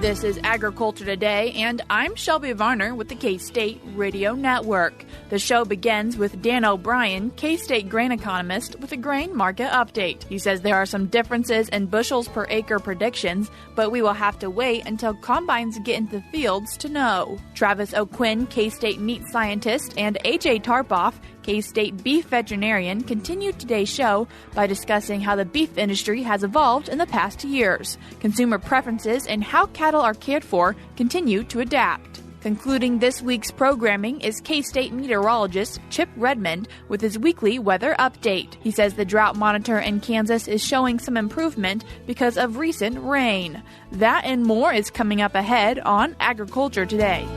This is Agriculture Today, and I'm Shelby Varner with the K-State Radio Network. The show begins with Dan O'Brien, K-State grain economist, with a grain market update. He says there are some differences in bushels per acre predictions, but we will have to wait until combines get into the fields to know. Travis O'Quinn, K-State meat scientist, and A.J. Tarpoff, K-State beef veterinarian, continued today's show by discussing how the beef industry has evolved in the past years. Consumer preferences and how cattle are cared for continue to adapt. Concluding this week's programming is K-State meteorologist Chip Redmond with his weekly weather update. He says the Drought Monitor in Kansas is showing some improvement because of recent rain. That and more is coming up ahead on Agriculture Today.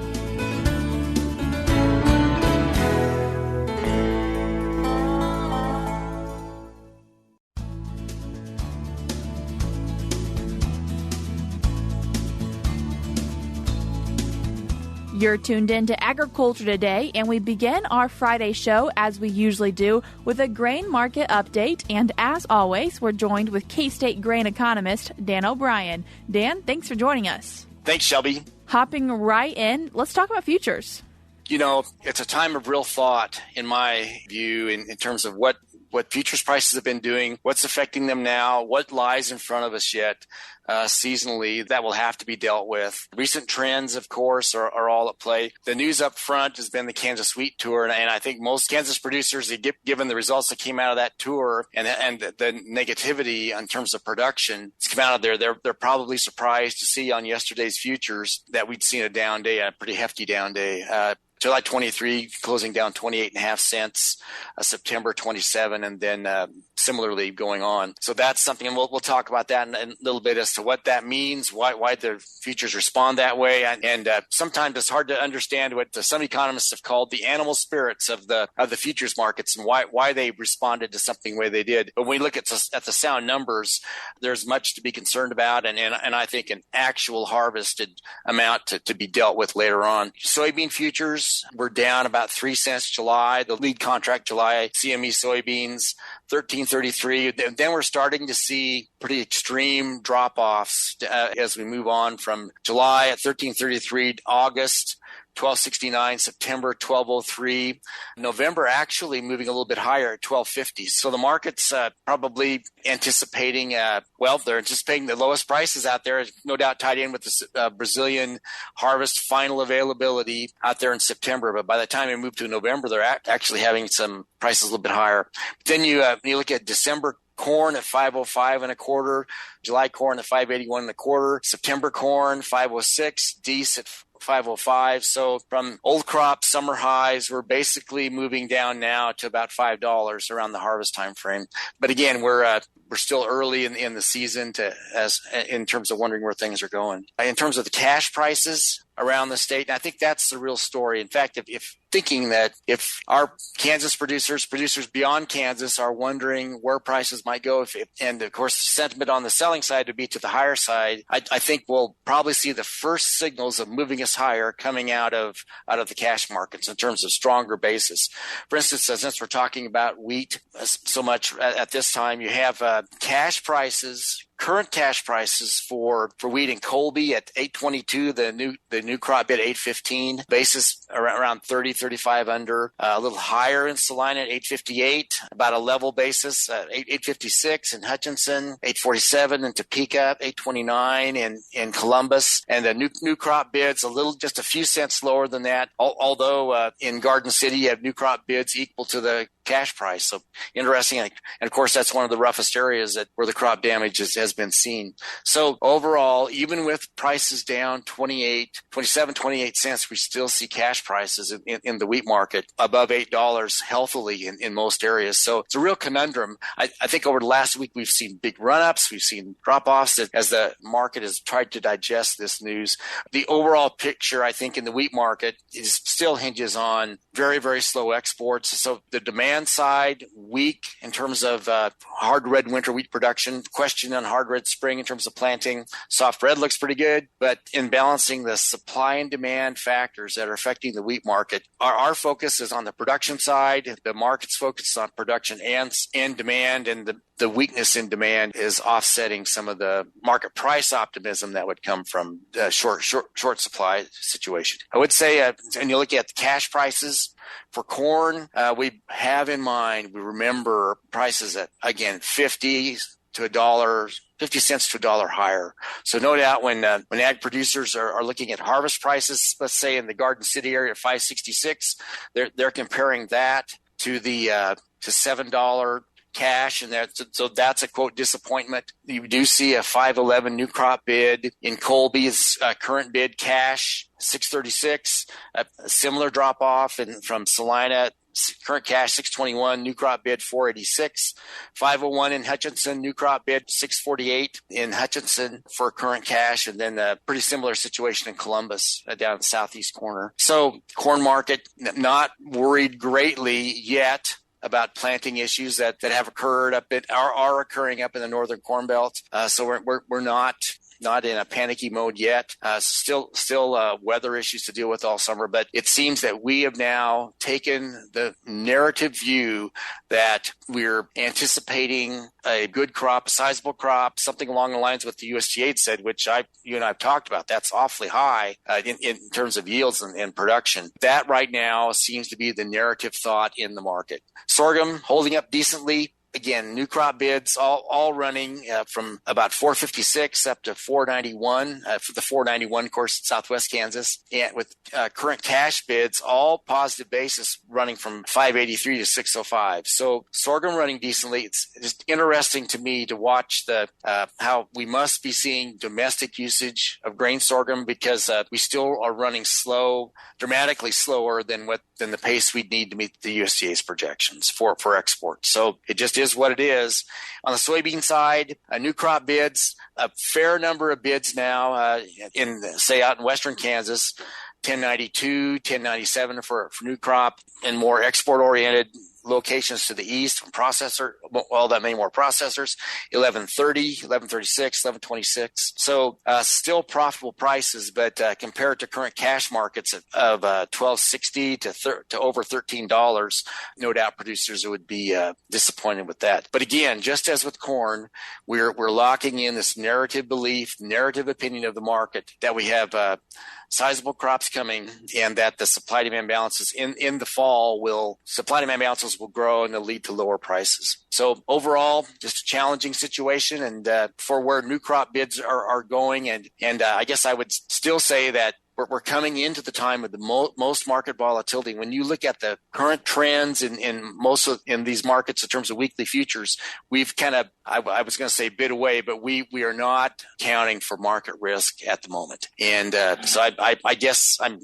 You're tuned in to Agriculture Today, and we begin our Friday show, as we usually do, with a grain market update. And as always, we're joined with K-State grain economist Dan O'Brien. Dan, thanks for joining us. Thanks, Shelby. Hopping right in, let's talk about futures. You know, it's a time of real thought, in my view, in terms of what futures prices have been doing, what's affecting them now, what lies in front of us yet seasonally that will have to be dealt with. Recent trends, of course, are all at play. The news up front has been the Kansas Wheat Tour, and I think most Kansas producers, given the results that came out of that tour and the negativity in terms of production that's come out of there, they're probably surprised to see on yesterday's futures that we'd seen a down day, a pretty hefty down day. July 23 closing down 28.5 cents, September 27, and then similarly going on. So that's something, and we'll talk about that in a little bit as to what that means, why the futures respond that way, and sometimes it's hard to understand what some economists have called the animal spirits of the futures markets and why they responded to something the way they did. But when we look at the sound numbers, there's much to be concerned about, and I think an actual harvested amount to be dealt with later on. Soybean futures, we're down about 3 cents July. The lead contract July CME soybeans, 13.33. Then we're starting to see pretty extreme drop-offs as we move on from July at 13.33, August 12.69, September 12.03, November actually moving a little bit higher at 12.50. So the market's probably anticipating, they're anticipating the lowest prices out there, no doubt tied in with the Brazilian harvest final availability out there in September. But by the time we move to November, they're actually having some prices a little bit higher. Then you look at December corn at 505 and a quarter, July corn at 581 and a quarter, September corn 506, Dees at 505. So from old crop summer highs, we're basically moving down now to about $5 around the harvest time frame. But again, we're still early in the season in terms of wondering where things are going. In terms of the cash prices around the state, and I think that's the real story. In fact, if thinking that if our Kansas producers beyond Kansas are wondering where prices might go, and of course the sentiment on the selling side would be to the higher side, I think we'll probably see the first signals of moving us higher coming out of the cash markets in terms of stronger basis. For instance, since we're talking about wheat so much at this time, you have cash prices. Current cash prices for wheat in Colby at $8.22, the new crop bid $8.15, basis around 35 under, a little higher in Salina at $8.58, about a level basis $8.56 in Hutchinson, $8.47 in Topeka, $8.29 in Columbus, and the new crop bids just a few cents lower than that. Although in Garden City you have new crop bids equal to the cash price. So interesting. And of course, that's one of the roughest areas where the crop damage has been seen. So overall, even with prices down 28 cents, we still see cash prices in the wheat market above $8 healthily in most areas. So it's a real conundrum. I think over the last week, we've seen big run-ups. We've seen drop-offs as the market has tried to digest this news. The overall picture, I think, in the wheat market still hinges on very, very slow exports. So the demand demand side, weak in terms of hard red winter wheat production. Question on hard red spring in terms of planting. Soft red looks pretty good, but in balancing the supply and demand factors that are affecting the wheat market, our focus is on the production side. The market's focus is on production and demand, and the weakness in demand is offsetting some of the market price optimism that would come from the short supply situation. I would say, and you look at the cash prices for corn, we have in mind, we remember prices at, again, 50 cents to $1 higher. So no doubt when ag producers are looking at harvest prices, let's say in the Garden City area at 566, they're comparing that to the to $7 cash, and so that's a quote disappointment. You do see a 511 new crop bid in Colby's current bid cash 636, a similar drop off from Salina. Current cash 621, new crop bid 486, 501 in Hutchinson, new crop bid 648 in Hutchinson for current cash, and then a pretty similar situation in Columbus down in the southeast corner. So corn market not worried greatly yet about planting issues that have occurred are occurring up in the northern Corn Belt. So we're not in a panicky mode yet. Still weather issues to deal with all summer, but it seems that we have now taken the narrative view that we're anticipating a good crop, a sizable crop, something along the lines of what the USDA said, which you and I have talked about. That's awfully high in terms of yields and production. That right now seems to be the narrative thought in the market. Sorghum holding up decently. Again, new crop bids all running from about 456 up to 491 for the 491 course in Southwest Kansas, and with current cash bids all positive basis running from 583 to 605. So sorghum running decently. It's just interesting to me to watch how we must be seeing domestic usage of grain sorghum, because we still are running slow, dramatically slower than the pace we'd need to meet the USDA's projections for export. So it just is what it is. On the soybean side, new crop bids, a fair number of bids now out in western Kansas, 1092, 1097 for new crop, and more export-oriented locations to the east from that many more processors, 1130, 1136, 1126. So still profitable prices, but compared to current cash markets of $12.60 to over $13, no doubt producers would be disappointed with that. But again, just as with corn, we're locking in this narrative opinion of the market that we have sizable crops coming, and that the supply-demand balances in the fall supply-demand balances will grow and they'll lead to lower prices. So overall, just a challenging situation, and for where new crop bids are going, and I guess I would still say that we're coming into the time of the most market volatility. When you look at the current trends in these markets in terms of weekly futures, we've kind of, I was going to say bid away, but we are not counting for market risk at the moment. And so I guess I'm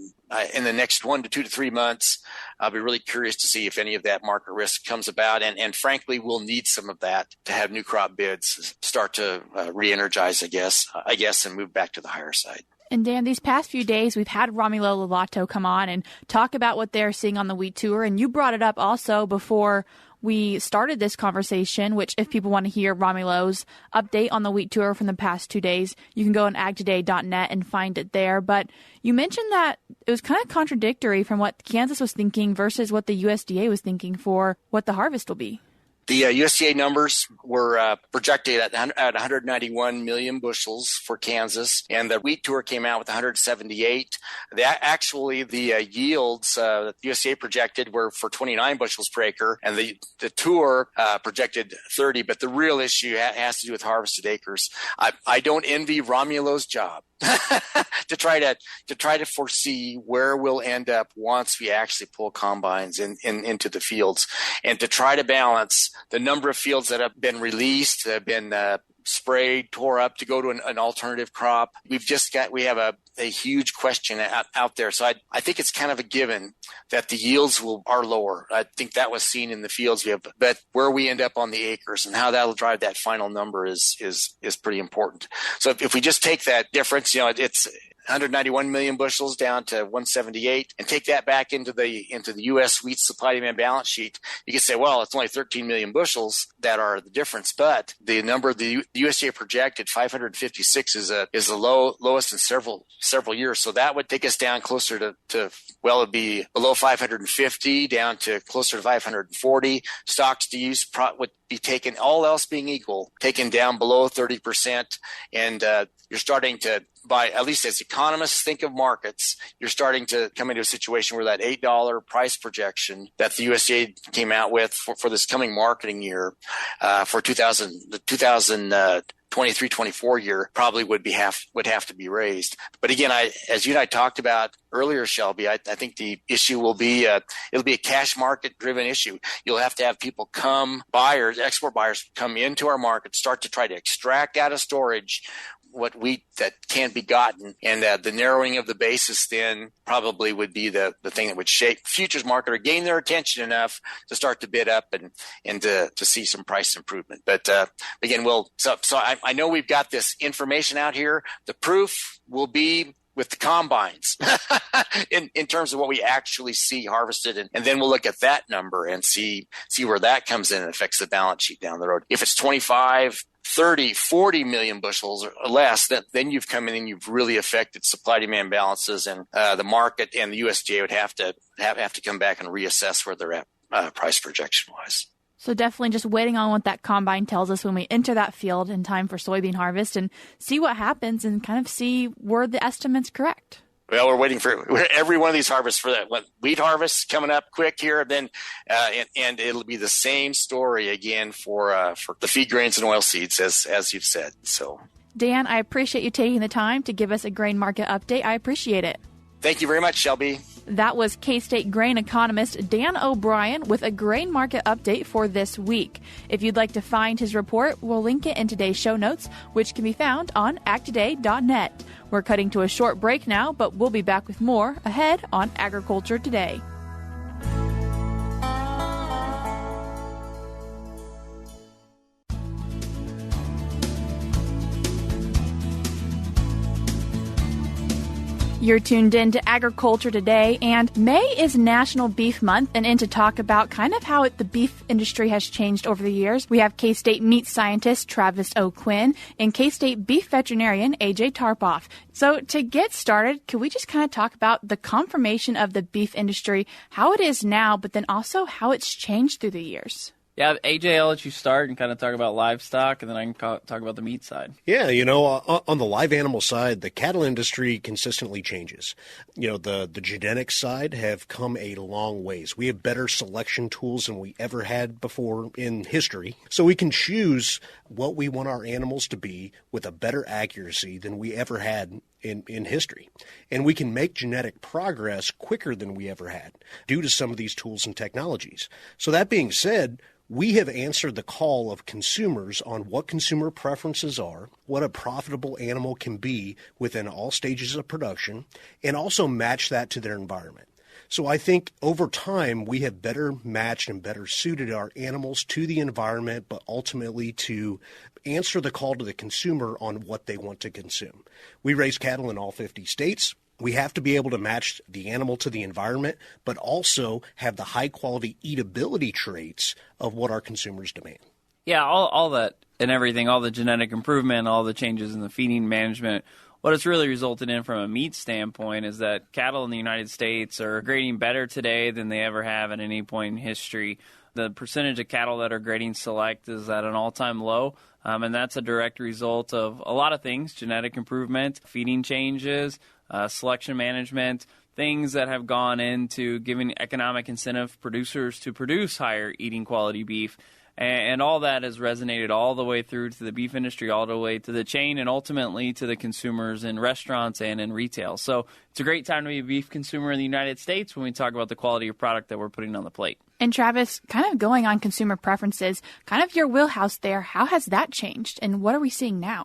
in the next 1 to 2 to 3 months, I'll be really curious to see if any of that market risk comes about. And frankly, we'll need some of that to have new crop bids start to re-energize, I guess, and move back to the higher side. And Dan, these past few days, we've had Romulo Lovato come on and talk about what they're seeing on the wheat tour. And you brought it up also before we started this conversation, which if people want to hear Romulo's update on the wheat tour from the past 2 days, you can go on agtoday.net and find it there. But you mentioned that it was kind of contradictory from what Kansas was thinking versus what the USDA was thinking for what the harvest will be. The USDA numbers were projected at 191 million bushels for Kansas, and the wheat tour came out with 178. The yields that the USDA projected were for 29 bushels per acre, and the tour projected 30. But the real issue has to do with harvested acres. I don't envy Romulo's job. to try to foresee where we'll end up once we actually pull combines into the fields, and to try to balance the number of fields that have been released, that have been sprayed, tore up to go to an alternative crop. We have a huge question out there. So I think it's kind of a given that the yields are lower. I think that was seen in the fields. But where we end up on the acres and how that'll drive that final number is pretty important. So if we just take that difference, it's 191 million bushels down to 178, and take that back into the U.S. wheat supply demand balance sheet, you can say, well, it's only 13 million bushels that are the difference. But the number the USDA projected, 556, is the lowest in several years. So that would take us down closer to it'd be below 550, down to closer to 540. Stocks to use would be taken, all else being equal, taken down below 30%, and you're starting to, by at least as economists think of markets, you're starting to come into a situation where that $8 price projection that the USDA came out with for this coming marketing year for the 2023-24 year probably would have to be raised. But again, as you and I talked about earlier, Shelby, I think the issue will be it'll be a cash market driven issue. You'll have to have people export buyers come into our market, start to try to extract out of storage what wheat that can be gotten, and the narrowing of the basis then probably would be the thing that would shape futures market or gain their attention enough to start to bid up and to see some price improvement. But again, I know we've got this information out here. The proof will be with the combines in terms of what we actually see harvested. And then we'll look at that number and see where that comes in and affects the balance sheet down the road. If it's 25, 30, 40 million bushels or less, then you've come in and you've really affected supply demand balances, and the market and the USDA would have to come back and reassess where they're at price projection wise. So definitely just waiting on what that combine tells us when we enter that field in time for soybean harvest and see what happens and kind of see were the estimates correct. Well, we're waiting for every one of these harvests for that. Wheat harvest coming up quick here, then, and it'll be the same story again for the feed grains and oilseeds, as you've said. So, Dan, I appreciate you taking the time to give us a grain market update. I appreciate it. Thank you very much, Shelby. That was K-State grain economist Dan O'Brien with a grain market update for this week. If you'd like to find his report, we'll link it in today's show notes, which can be found on agtoday.net. We're cutting to a short break now, but we'll be back with more ahead on Agriculture Today. You're tuned in to Agriculture Today, and May is National Beef Month, and in to talk about kind of how the beef industry has changed over the years, we have K-State meat scientist Travis O'Quinn and K-State beef veterinarian AJ Tarpoff. So to get started, could we just kind of talk about the conformation of the beef industry, how it is now, but then also how it's changed through the years? Yeah, AJ, I'll let you start and kind of talk about livestock, and then I can talk about the meat side. Yeah, on the live animal side, the cattle industry consistently changes. The genetic side have come a long ways. We have better selection tools than we ever had before in history. So we can choose what we want our animals to be with a better accuracy than we ever had in history. And we can make genetic progress quicker than we ever had due to some of these tools and technologies. So that being said, we have answered the call of consumers on what consumer preferences are, what a profitable animal can be within all stages of production, and also match that to their environment. So I think over time, we have better matched and better suited our animals to the environment, but ultimately to answer the call to the consumer on what they want to consume. We raise cattle in all 50 states. We have to be able to match the animal to the environment, but also have the high-quality eatability traits of what our consumers demand. Yeah, all that and everything, all the genetic improvement, all the changes in the feeding management, what it's really resulted in from a meat standpoint is that cattle in the United States are grading better today than they ever have at any point in history. The percentage of cattle that are grading select is at an all-time low, and that's a direct result of a lot of things: genetic improvement, feeding changes, selection management, things that have gone into giving economic incentive producers to produce higher eating quality beef. And all that has resonated all the way through to the beef industry, all the way to the chain, and ultimately to the consumers in restaurants and in retail. So it's a great time to be a beef consumer in the United States when we talk about the quality of product that we're putting on the plate. And Travis, kind of going on consumer preferences, kind of your wheelhouse there, how has that changed and what are we seeing now?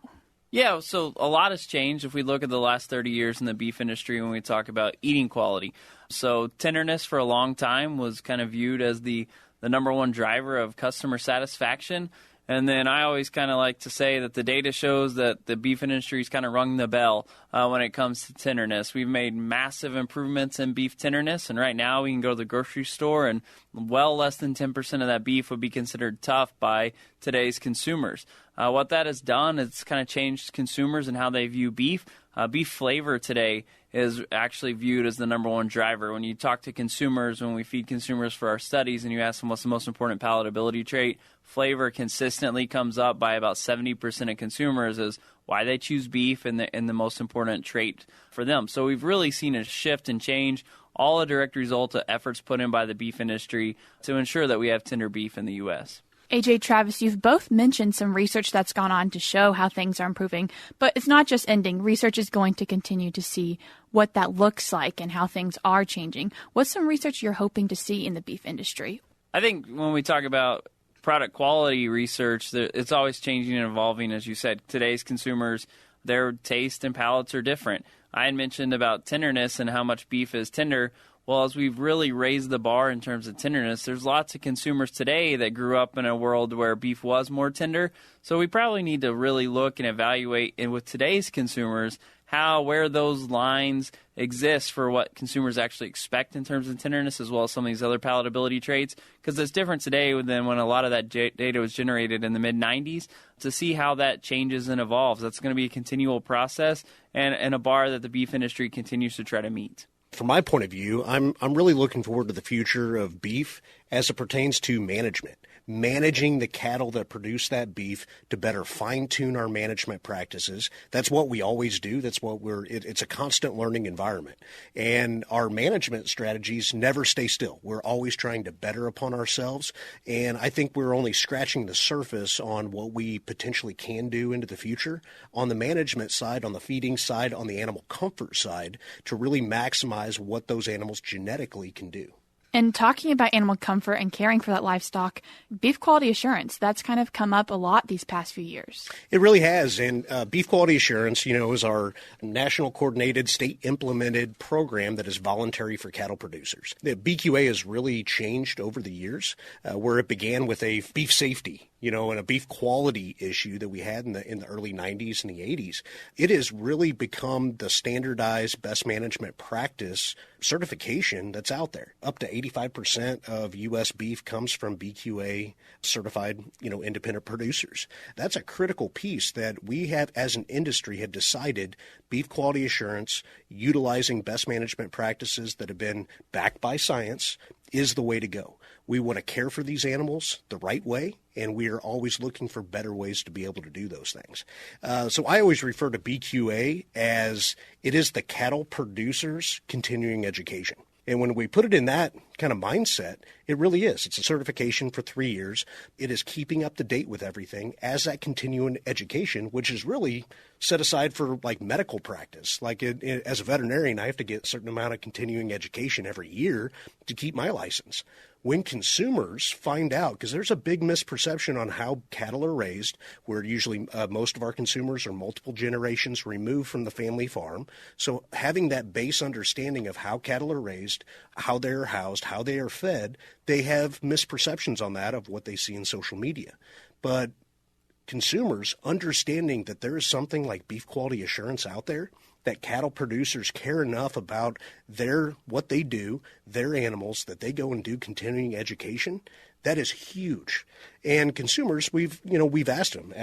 Yeah, so a lot has changed if we look at the last 30 years in the beef industry when we talk about eating quality. So tenderness for a long time was kind of viewed as the number one driver of customer satisfaction. And then I always kind of like to say that the data shows that the beef industry's kind of rung the bell when it comes to tenderness. We've made massive improvements in beef tenderness, and right now we can go to the grocery store and well less than 10% of that beef would be considered tough by today's consumers. What that has done is kind of changed consumers and how they view beef. Beef flavor today is actually viewed as the number one driver. When you talk to consumers, when we feed consumers for our studies and you ask them what's the most important palatability trait, flavor consistently comes up by about 70% of consumers as why they choose beef and the most important trait for them. So we've really seen a shift and change, all a direct result of efforts put in by the beef industry to ensure that we have tender beef in the U.S. AJ, Travis, you've both mentioned some research that's gone on to show how things are improving, but it's not just ending. Research is going to continue to see what that looks like and how things are changing. What's some research you're hoping to see in the beef industry? I think when we talk about product quality research, it's always changing and evolving. As you said, today's consumers, their taste and palates are different. I had mentioned about tenderness and how much beef is tender. Well, as we've really raised the bar in terms of tenderness, there's lots of consumers today that grew up in a world where beef was more tender. So we probably need to really look and evaluate, and with today's consumers, where those lines exist for what consumers actually expect in terms of tenderness, as well as some of these other palatability traits, because it's different today than when a lot of that data was generated in the mid-'90s. To see how that changes and evolves, that's going to be a continual process and a bar that the beef industry continues to try to meet. From my point of view, I'm really looking forward to the future of beef as it pertains to managing the cattle that produce that beef to better fine-tune our management practices. That's what we always do. That's what it's a constant learning environment. And our management strategies never stay still. We're always trying to better upon ourselves. And I think we're only scratching the surface on what we potentially can do into the future on the management side, on the feeding side, on the animal comfort side, to really maximize what those animals genetically can do. And talking about animal comfort and caring for that livestock, beef quality assurance, that's kind of come up a lot these past few years. It really has. And beef quality assurance, is our national coordinated state implemented program that is voluntary for cattle producers. The BQA has really changed over the years, where it began with a beef safety, and a beef quality issue that we had in the early 90s and the 80s. It has really become the standardized best management practice certification that's out there. Up to 85% of U.S. beef comes from BQA certified, independent producers. That's a critical piece that we have, as an industry, have decided beef quality assurance, utilizing best management practices that have been backed by science, is the way to go. We want to care for these animals the right way, and we are always looking for better ways to be able to do those things. So I always refer to BQA as it is the cattle producers' continuing education. And when we put it in that kind of mindset, it really is. It's a certification for 3 years. It is keeping up to date with everything as that continuing education, which is really set aside for like medical practice. Like as a veterinarian, I have to get a certain amount of continuing education every year to keep my license. When consumers find out, because there's a big misperception on how cattle are raised, where usually most of our consumers are multiple generations removed from the family farm. So having that base understanding of how cattle are raised, how they are housed, how they are fed, they have misperceptions on that of what they see in social media. But consumers understanding that there is something like beef quality assurance out there, that cattle producers care enough about what they do, their animals, that they go and do continuing education, that is huge. And consumers, we've asked them,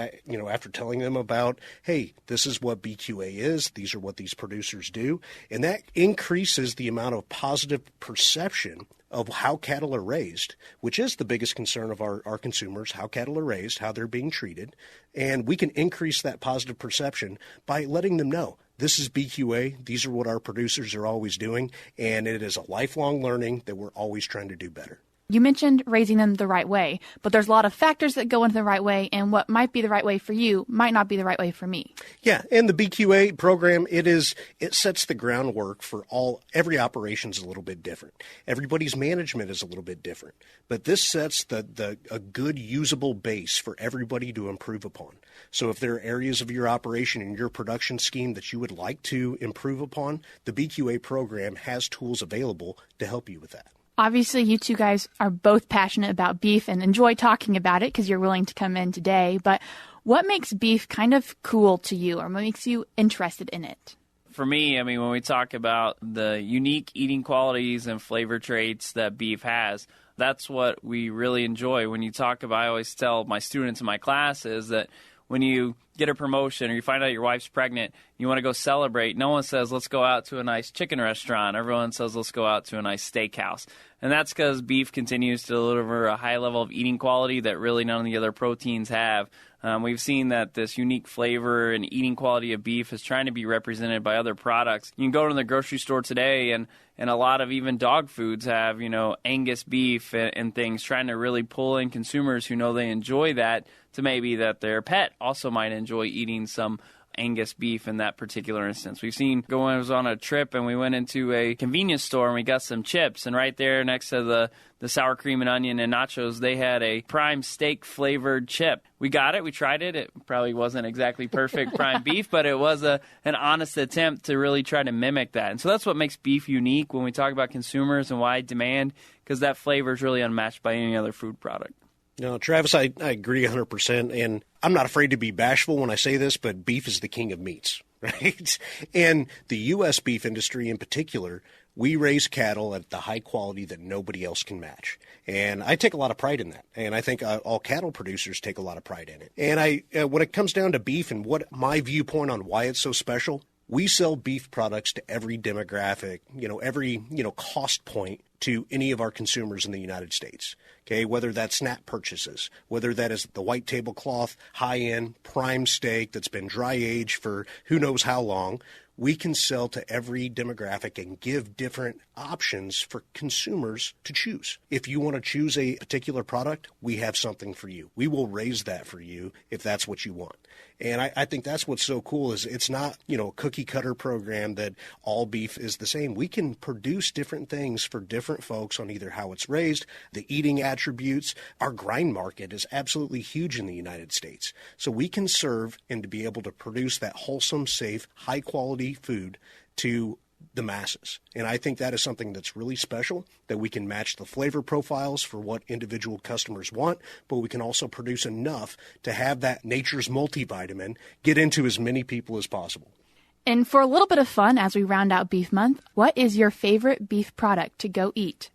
after telling them about, hey, this is what BQA is, these are what these producers do, and that increases the amount of positive perception of how cattle are raised, which is the biggest concern of our consumers, how cattle are raised, how they're being treated. And we can increase that positive perception by letting them know, this is BQA, these are what our producers are always doing, and it is a lifelong learning that we're always trying to do better. You mentioned raising them the right way, but there's a lot of factors that go into the right way, and what might be the right way for you might not be the right way for me. Yeah, and the BQA program, it sets the groundwork for every operation is a little bit different. Everybody's management is a little bit different, but this sets a good usable base for everybody to improve upon. So if there are areas of your operation and your production scheme that you would like to improve upon, the BQA program has tools available to help you with that. Obviously, you two guys are both passionate about beef and enjoy talking about it because you're willing to come in today. But what makes beef kind of cool to you, or what makes you interested in it? For me, I mean, when we talk about the unique eating qualities and flavor traits that beef has, that's what we really enjoy. When you talk about, I always tell my students in my classes that when you get a promotion or you find out your wife's pregnant, you want to go celebrate, no one says, let's go out to a nice chicken restaurant. Everyone says, let's go out to a nice steakhouse. And that's because beef continues to deliver a high level of eating quality that really none of the other proteins have. We've seen that this unique flavor and eating quality of beef is trying to be represented by other products. You can go to the grocery store today, and a lot of even dog foods have, Angus beef and things, trying to really pull in consumers who know they enjoy that to maybe that their pet also might enjoy eating some Angus beef in that particular instance. We've seen I was on a trip and we went into a convenience store and we got some chips, and right there next to the sour cream and onion and nachos, they had a prime steak flavored chip. We got it, we tried it. It probably wasn't exactly perfect prime beef, but it was an honest attempt to really try to mimic that. And so that's what makes beef unique when we talk about consumers and why demand, because that flavor is really unmatched by any other food product. No, Travis, I agree 100%, and I'm not afraid to be bashful when I say this, but beef is the king of meats, right? And the U.S. beef industry in particular, we raise cattle at the high quality that nobody else can match. And I take a lot of pride in that. And I think all cattle producers take a lot of pride in it. And when it comes down to beef and what my viewpoint on why it's so special, we sell beef products to every demographic, every, cost point to any of our consumers in the United States. Okay, whether that's SNAP purchases, whether that is the white tablecloth, high-end, prime steak that's been dry aged for who knows how long, we can sell to every demographic and give different options for consumers to choose. If you want to choose a particular product, we have something for you. We will raise that for you if that's what you want. And I think that's what's so cool is it's not, a cookie cutter program that all beef is the same. We can produce different things for different folks on either how it's raised, the eating attributes. Our grind market is absolutely huge in the United States. So we can serve and to be able to produce that wholesome, safe, high quality food to the masses. And I think that is something that's really special, that we can match the flavor profiles for what individual customers want, but we can also produce enough to have that nature's multivitamin get into as many people as possible. And for a little bit of fun as we round out Beef Month, what is your favorite beef product to go eat?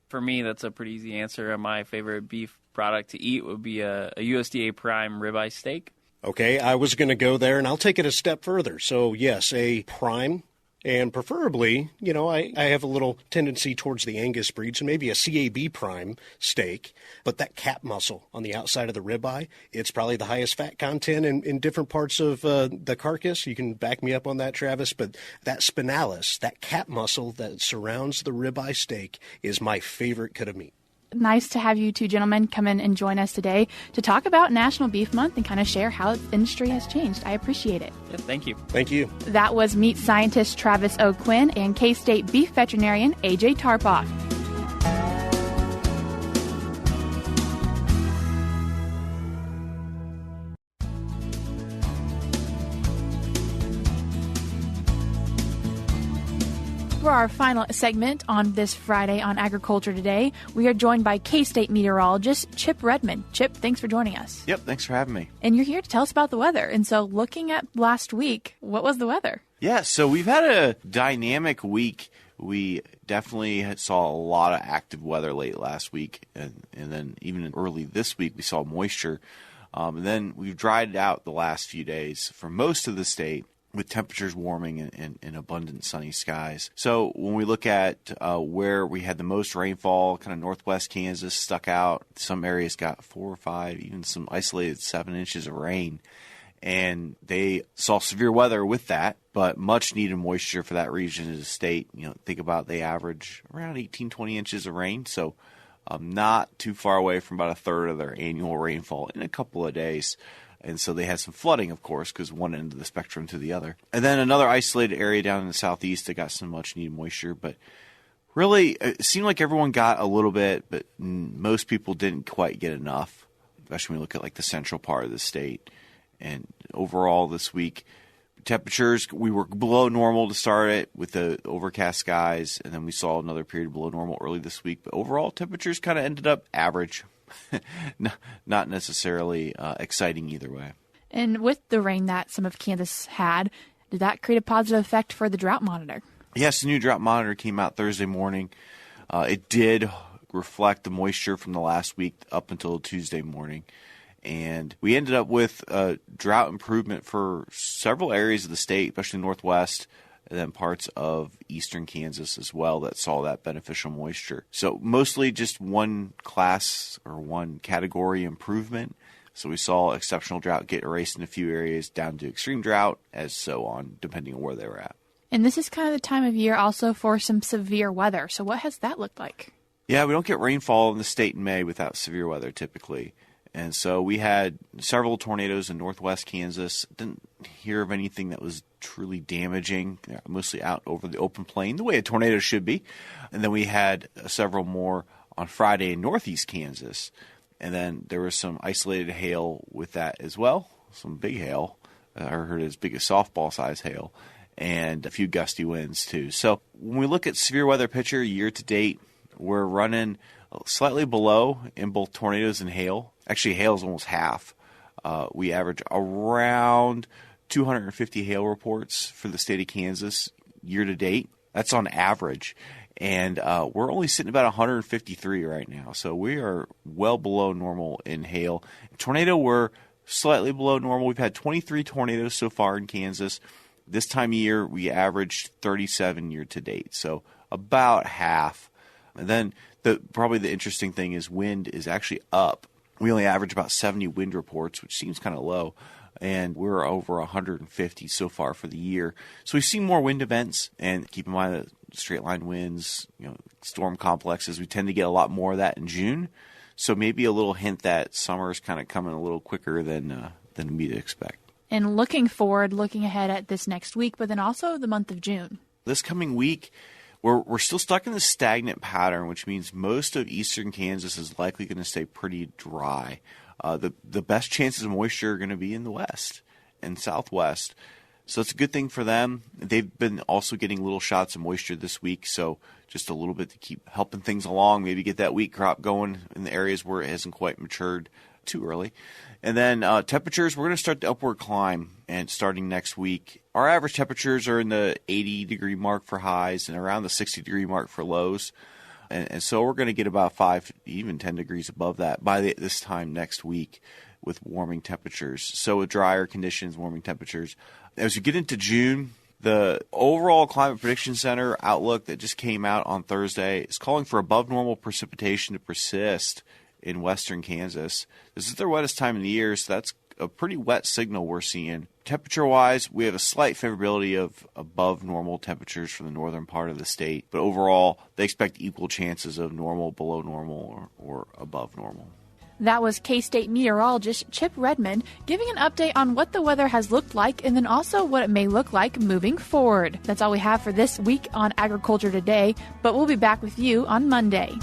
For me, that's a pretty easy answer. My favorite beef product to eat would be a USDA prime ribeye steak. Okay, I was going to go there, and I'll take it a step further. So, yes, a prime. And preferably, I have a little tendency towards the Angus breeds and maybe a CAB prime steak. But that cap muscle on the outside of the ribeye, it's probably the highest fat content in different parts of the carcass. You can back me up on that, Travis. But that spinalis, that cap muscle that surrounds the ribeye steak is my favorite cut of meat. Nice to have you two gentlemen come in and join us today to talk about National Beef Month and kind of share how the industry has changed. I appreciate it. Yeah, thank you. Thank you. That was meat scientist Travis O'Quinn and K-State beef veterinarian AJ Tarpoff. For our final segment on this Friday on Agriculture Today, we are joined by K-State meteorologist Chip Redmond. Chip, thanks for joining us. Yep, thanks for having me. And you're here to tell us about the weather. And so looking at last week, what was the weather? Yeah, so we've had a dynamic week. We definitely saw a lot of active weather late last week. And then even early this week, we saw moisture. And then we've dried out the last few days for most of the state, with temperatures warming and abundant sunny skies. So when we look at where we had the most rainfall, kind of northwest Kansas stuck out. Some areas got 4 or 5, even some isolated 7 inches of rain. And they saw severe weather with that, but much needed moisture for that region of the state. Think about they average around 18, 20 inches of rain. So not too far away from about a third of their annual rainfall in a couple of days. And so they had some flooding, of course, because one end of the spectrum to the other. And then another isolated area down in the southeast that got some much-needed moisture. But really, it seemed like everyone got a little bit, but most people didn't quite get enough, especially when we look at like the central part of the state. And overall this week, Temperatures, we were below normal to start it with the overcast skies, and then we saw another period below normal early this week. But overall, temperatures kind of ended up average. Not necessarily exciting either way. And with the rain that some of Kansas had, did that create a positive effect for the Drought Monitor? Yes, the new Drought Monitor came out Thursday morning. It did reflect the moisture from the last week up until Tuesday morning. And we ended up with drought improvement for several areas of the state, especially Northwest, and then parts of eastern Kansas as well that saw that beneficial moisture. So mostly just one class or one category improvement. So we saw exceptional drought get erased in a few areas down to extreme drought, as so on, depending on where they were at. And this is kind of the time of year also for some severe weather. So what has that looked like? Yeah, we don't get rainfall in the state in May without severe weather typically. And so we had several tornadoes in northwest Kansas. Didn't hear of anything that was truly damaging, mostly out over the open plain, the way a tornado should be. And then we had several more on Friday in northeast Kansas. And then there was some isolated hail with that as well, some big hail. I heard as big as softball size hail, and a few gusty winds too. So when we look at severe weather picture year to date, we're running slightly below in both tornadoes and hail. Actually, hail is almost half. We average around 250 hail reports for the state of Kansas year to date. That's on average. And we're only sitting about 153 right now. So we are well below normal in hail. Tornado, we're slightly below normal. We've had 23 tornadoes so far in Kansas. This time of year, we averaged 37 year to date. So about half. And then probably the interesting thing is wind is actually up. We only average about 70 wind reports, which seems kind of low, and we're over 150 so far for the year. So we've seen more wind events, and keep in mind that straight line winds, storm complexes, we tend to get a lot more of that in June. So maybe a little hint that summer is kind of coming a little quicker than we'd expect. And looking forward, looking ahead at this next week, but then also the month of June. This coming week, we're still stuck in this stagnant pattern, which means most of eastern Kansas is likely going to stay pretty dry. The best chances of moisture are going to be in the west and southwest. So it's a good thing for them. They've been also getting little shots of moisture this week, so just a little bit to keep helping things along, maybe get that wheat crop going in the areas where it hasn't quite matured too early. And then temperatures, we're going to start the upward climb, and starting next week. Our average temperatures are in the 80-degree mark for highs and around the 60-degree mark for lows. And so we're going to get about 5, even 10 degrees above that by this time next week with warming temperatures. So with drier conditions, warming temperatures. As you get into June, the overall Climate Prediction Center outlook that just came out on Thursday is calling for above normal precipitation to persist in western Kansas. This is their wettest time of the year, so that's a pretty wet signal we're seeing. Temperature-wise, we have a slight favorability of above normal temperatures for the northern part of the state, but overall, they expect equal chances of normal, below normal, or above normal. That was K-State meteorologist Chip Redmond giving an update on what the weather has looked like and then also what it may look like moving forward. That's all we have for this week on Agriculture Today, but we'll be back with you on Monday.